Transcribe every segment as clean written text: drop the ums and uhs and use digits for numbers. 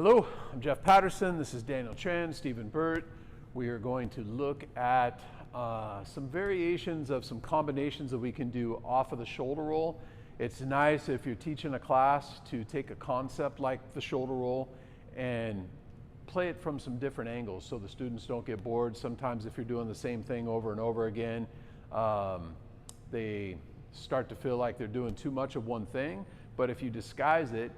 Hello, I'm Jeff Patterson. This is Daniel Tran, Stephen Burt. We are going to look at some variations of some combinations that we can do off of the shoulder roll. It's nice if you're teaching a class to take a concept like the shoulder roll and play it from some different angles so the students don't get bored. Sometimes if you're doing the same thing over and over again, they start to feel like they're doing too much of one thing. But if you disguise it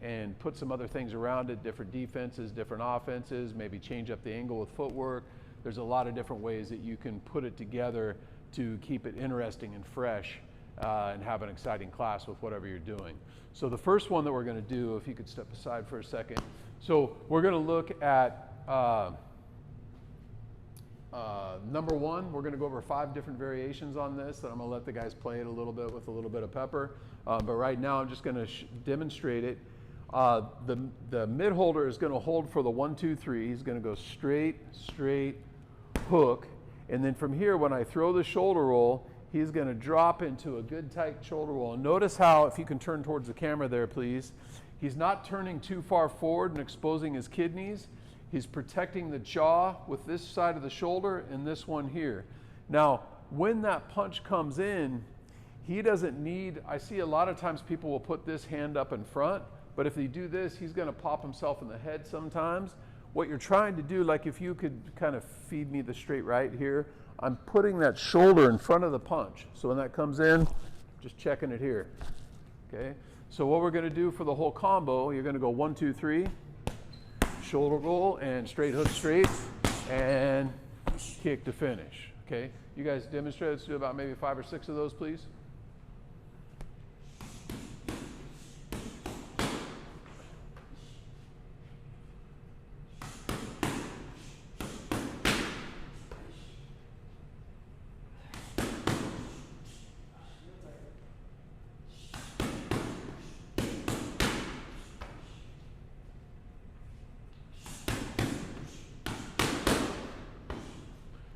and put some other things around it, different defenses, different offenses, maybe change up the angle with footwork, there's a lot of different ways that you can put it together to keep it interesting and fresh and have an exciting class with whatever you're doing. So the first one that we're going to do, if you could step aside for a second. So we're going to look at number one. We're going to go over 5 different variations on this, and I'm going to let the guys play it a little bit with a little bit of pepper. But right now I'm just going to demonstrate it. The mid holder is going to hold for the 1, 2, 3. He's going to go straight, straight, hook. And then from here, when I throw the shoulder roll, he's going to drop into a good tight shoulder roll. And notice how, if you can turn towards the camera there, please, he's not turning too far forward and exposing his kidneys. He's protecting the jaw with this side of the shoulder and this one here. Now, when that punch comes in, he doesn't need, I see a lot of times people will put this hand up in front, but if they do this, he's going to pop himself in the head sometimes. What you're trying to do, like if you could kind of feed me the straight right here, I'm putting that shoulder in front of the punch. So when that comes in, just checking it here. Okay. So what we're going to do for the whole combo, you're going to go 1, 2, 3, shoulder roll and straight hook straight, and kick to finish. Okay. You guys demonstrate. Let's do about maybe 5 or 6 of those, please.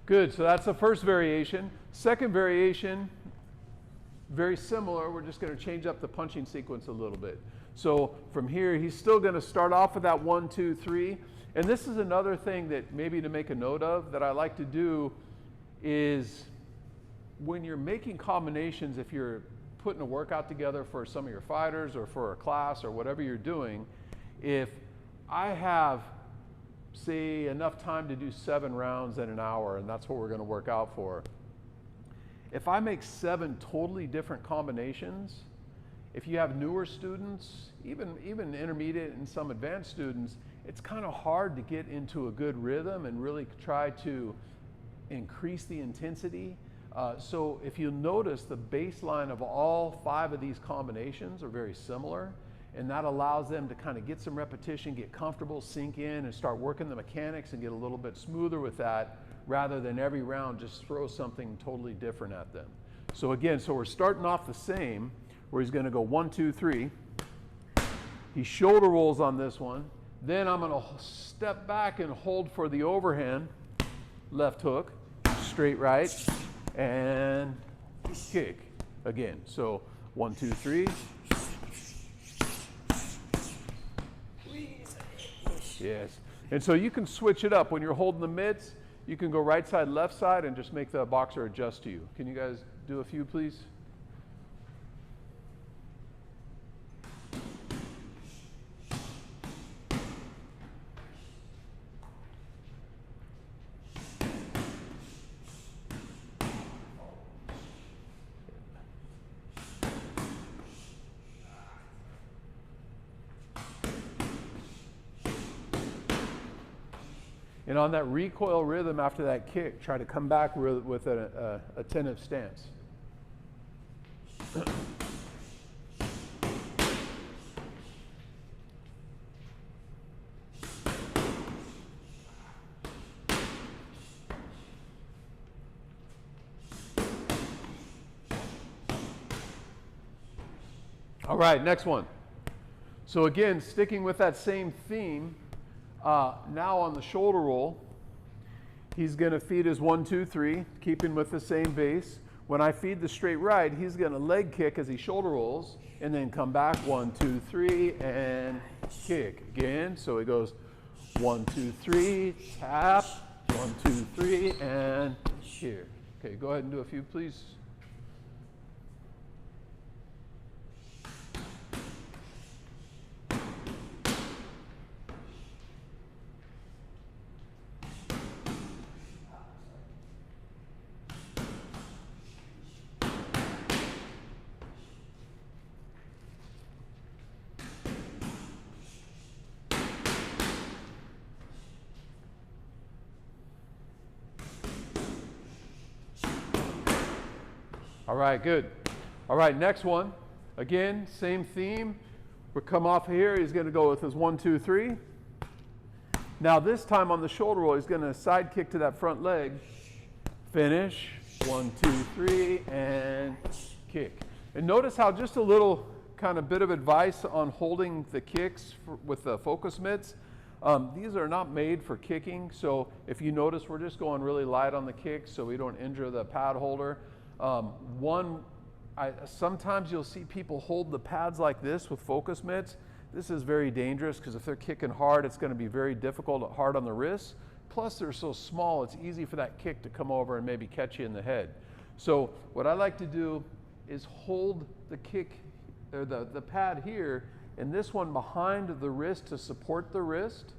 Good, so that's the first variation. Second variation, very similar. We're just going to change up the punching sequence a little bit. So from here, he's still going to start off with that 1, 2, 3. And this is another thing that maybe to make a note of that I like to do is when you're making combinations, if you're putting a workout together for some of your fighters or for a class or whatever you're doing, if I have say enough time to do 7 rounds in an hour, and that's what we're going to work out for. If I make 7 totally different combinations, if you have newer students, even intermediate and some advanced students, it's kind of hard to get into a good rhythm and really try to increase the intensity. So if you notice, the baseline of all 5 of these combinations are very similar. And that allows them to kind of get some repetition, get comfortable, sink in, and start working the mechanics and get a little bit smoother with that, rather than every round just throw something totally different at them. So again, so we're starting off the same, where he's going to go 1, 2, 3. He shoulder rolls on this one. Then I'm going to step back and hold for the overhand, left hook, straight right, and kick again. So 1, 2, 3. Yes, and so you can switch it up. When you're holding the mitts, you can go right side, left side, and just make the boxer adjust to you. Can you guys do a few, please? And on that recoil rhythm after that kick, try to come back with an attentive stance. All right, next one. So again, sticking with that same theme, now on the shoulder roll, he's going to feed his 1, 2, 3, keeping with the same base. When I feed the straight right, he's going to leg kick as he shoulder rolls and then come back 1, 2, 3 and kick again. So he goes 1, 2, 3, tap, 1, 2, 3 and here. Okay, go ahead and do a few, please. All right, good. All right, next one. Again, same theme. We'll come off here. He's going to go with his 1, 2, 3. Now this time on the shoulder roll, he's going to side kick to that front leg. Finish. 1, 2, 3, and kick. And notice how just a little kind of bit of advice on holding the kicks with the focus mitts. These are not made for kicking, so if you notice, we're just going really light on the kicks so we don't injure the pad holder. Sometimes you'll see people hold the pads like this with focus mitts. This is very dangerous because if they're kicking hard, it's going to be very difficult, hard on the wrists. Plus they're so small, it's easy for that kick to come over and maybe catch you in the head. So what I like to do is hold the kick, or the pad here, and this one behind the wrist to support the wrist.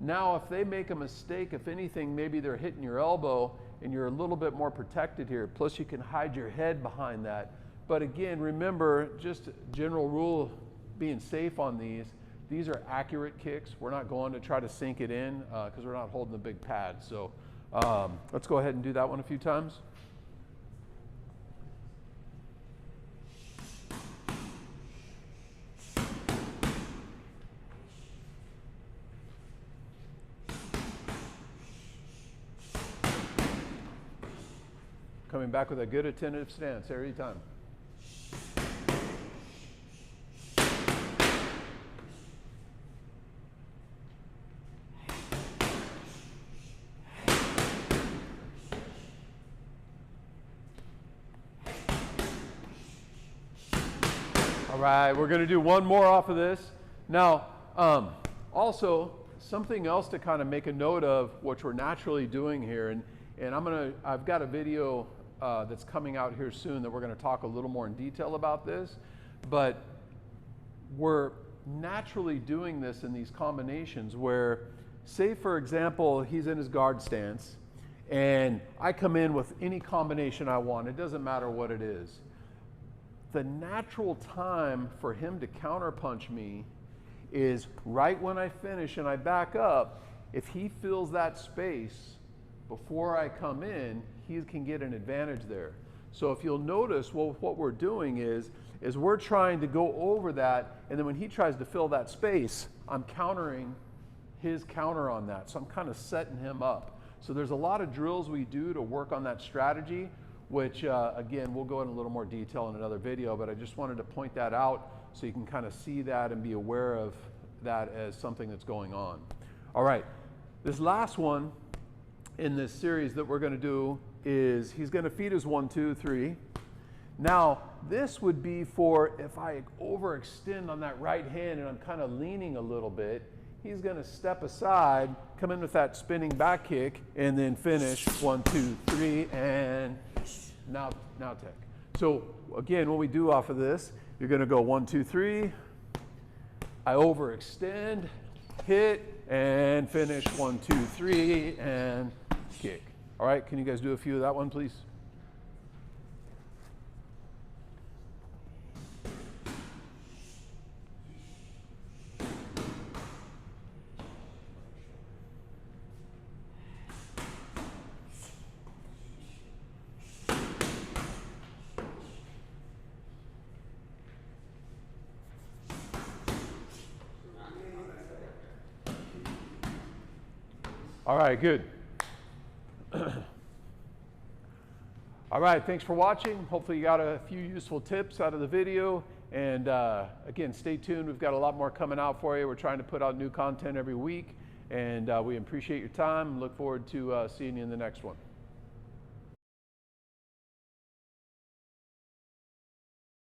Now if they make a mistake, if anything, maybe they're hitting your elbow, and you're a little bit more protected here. Plus you can hide your head behind that. But again, remember, just general rule, being safe on these are accurate kicks. We're not going to try to sink it in because we're not holding the big pad. So let's go ahead and do that one a few times. Coming back with a good attentive stance every time. All right, we're going to do one more off of this. Now, also, something else to kind of make a note of, which we're naturally doing here, and I've got a video that's coming out here soon that we're going to talk a little more in detail about this, but we're naturally doing this in these combinations where, say for example, he's in his guard stance and I come in with any combination I want. It doesn't matter what it is. The natural time for him to counterpunch me is right when I finish and I back up. If he fills that space before I come in, he can get an advantage there. So if you'll notice, well, what we're doing is we're trying to go over that, and then when he tries to fill that space, I'm countering his counter on that. So I'm kind of setting him up. So there's a lot of drills we do to work on that strategy, which again, we'll go in a little more detail in another video, but I just wanted to point that out so you can kind of see that and be aware of that as something that's going on. All right, this last one in this series that we're going to do is he's going to feed his 1, 2, 3. Now this would be for if I overextend on that right hand and I'm kind of leaning a little bit, he's going to step aside, come in with that spinning back kick, and then finish 1, 2, 3, and now tech. So again, what we do off of this, you're going to go 1, 2, 3. I overextend, hit, and finish 1, 2, 3, and kick. All right, can you guys do a few of that one, please? All right, good. All right, thanks for watching. Hopefully you got a few useful tips out of the video. And again, stay tuned. We've got a lot more coming out for you. We're trying to put out new content every week. And we appreciate your time and look forward to seeing you in the next one.